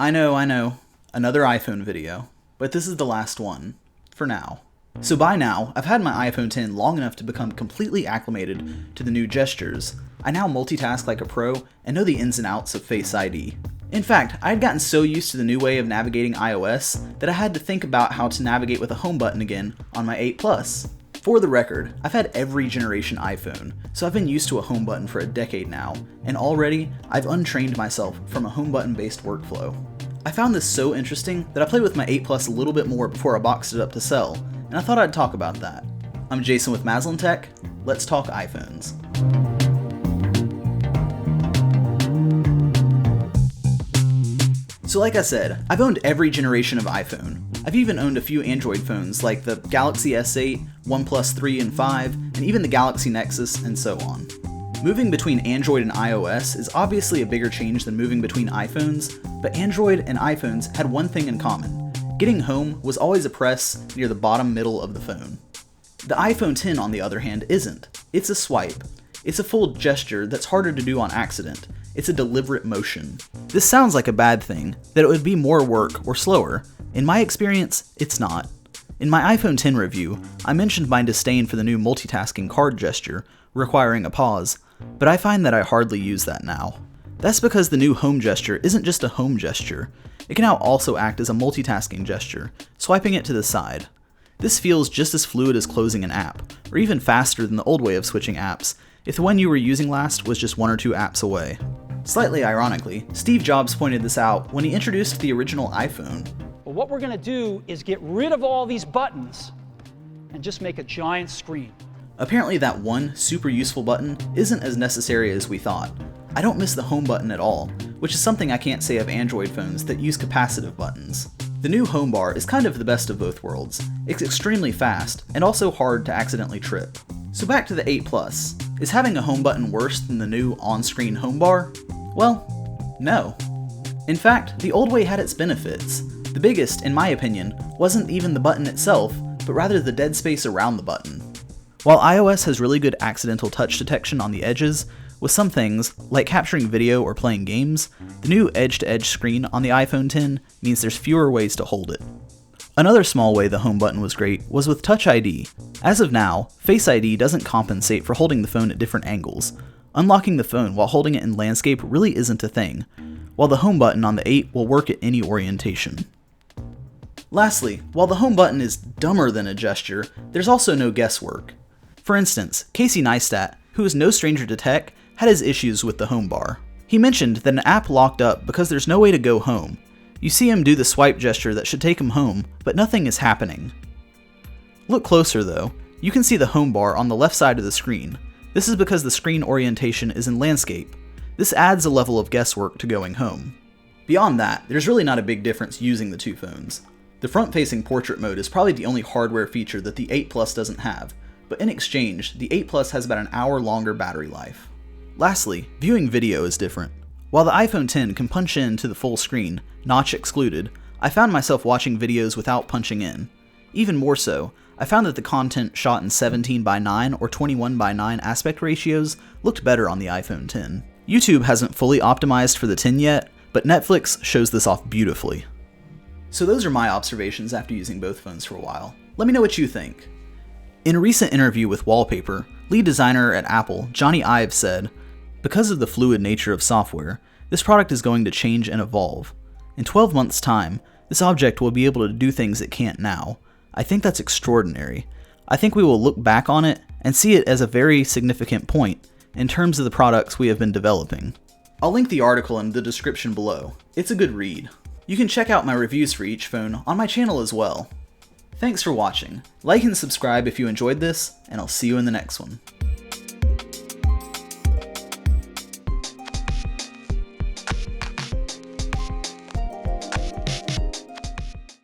I know, another iPhone video, but this is the last one, for now. So by now, I've had my iPhone X long enough to become completely acclimated to the new gestures. I now multitask like a pro and know the ins and outs of Face ID. In fact, I had gotten so used to the new way of navigating iOS that I had to think about how to navigate with a home button again on my 8 Plus. For the record, I've had every generation iPhone, so I've been used to a home button for a decade now, and already I've untrained myself from a home button based workflow. I found this so interesting that I played with my 8 Plus a little bit more before I boxed it up to sell, and I thought I'd talk about that. I'm Jason with Maslin Tech, let's talk iPhones. So like I said, I've owned every generation of iPhone. I've even owned a few Android phones like the Galaxy S8, OnePlus 3 and 5, and even the Galaxy Nexus, and so on. Moving between Android and iOS is obviously a bigger change than moving between iPhones, but Android and iPhones had one thing in common. Getting home was always a press near the bottom middle of the phone. The iPhone X, on the other hand, isn't. It's a swipe. It's a full gesture that's harder to do on accident. It's a deliberate motion. This sounds like a bad thing, that it would be more work or slower. In my experience, it's not. In my iPhone X review, I mentioned my disdain for the new multitasking card gesture, requiring a pause, but I find that I hardly use that now. That's because the new home gesture isn't just a home gesture. It can now also act as a multitasking gesture, swiping it to the side. This feels just as fluid as closing an app, or even faster than the old way of switching apps, if the one you were using last was just 1 or 2 apps away. Slightly ironically, Steve Jobs pointed this out when he introduced the original iPhone. Well, what we're going to do is get rid of all these buttons and just make a giant screen. Apparently that one super useful button isn't as necessary as we thought. I don't miss the home button at all, which is something I can't say of Android phones that use capacitive buttons. The new home bar is kind of the best of both worlds. It's extremely fast, and also hard to accidentally trip. So back to the 8 Plus. Is having a home button worse than the new on-screen home bar? Well, no. In fact, the old way had its benefits. The biggest, in my opinion, wasn't even the button itself, but rather the dead space around the button. While iOS has really good accidental touch detection on the edges, with some things, like capturing video or playing games, the new edge-to-edge screen on the iPhone X means there's fewer ways to hold it. Another small way the home button was great was with Touch ID. As of now, Face ID doesn't compensate for holding the phone at different angles. Unlocking the phone while holding it in landscape really isn't a thing, while the home button on the 8 will work at any orientation. Lastly, while the home button is dumber than a gesture, there's also no guesswork. For instance, Casey Neistat, who is no stranger to tech, had his issues with the home bar. He mentioned that an app locked up because there's no way to go home. You see him do the swipe gesture that should take him home, but nothing is happening. Look closer though. You can see the home bar on the left side of the screen. This is because the screen orientation is in landscape. This adds a level of guesswork to going home. Beyond that, there's really not a big difference using the two phones. The front-facing portrait mode is probably the only hardware feature that the 8 Plus doesn't have, but in exchange, the 8 Plus has about an hour longer battery life. Lastly, viewing video is different. While the iPhone X can punch in to the full screen, notch excluded, I found myself watching videos without punching in. Even more so, I found that the content shot in 17:9 or 21:9 aspect ratios looked better on the iPhone X. YouTube hasn't fully optimized for the X yet, but Netflix shows this off beautifully. So those are my observations after using both phones for a while. Let me know what you think. In a recent interview with Wallpaper, lead designer at Apple, Jony Ive said, "Because of the fluid nature of software, this product is going to change and evolve. In 12 months' time, this object will be able to do things it can't now. I think that's extraordinary. I think we will look back on it and see it as a very significant point in terms of the products we have been developing." I'll link the article in the description below. It's a good read. You can check out my reviews for each phone on my channel as well. Thanks for watching. Like and subscribe if you enjoyed this, and I'll see you in the next one.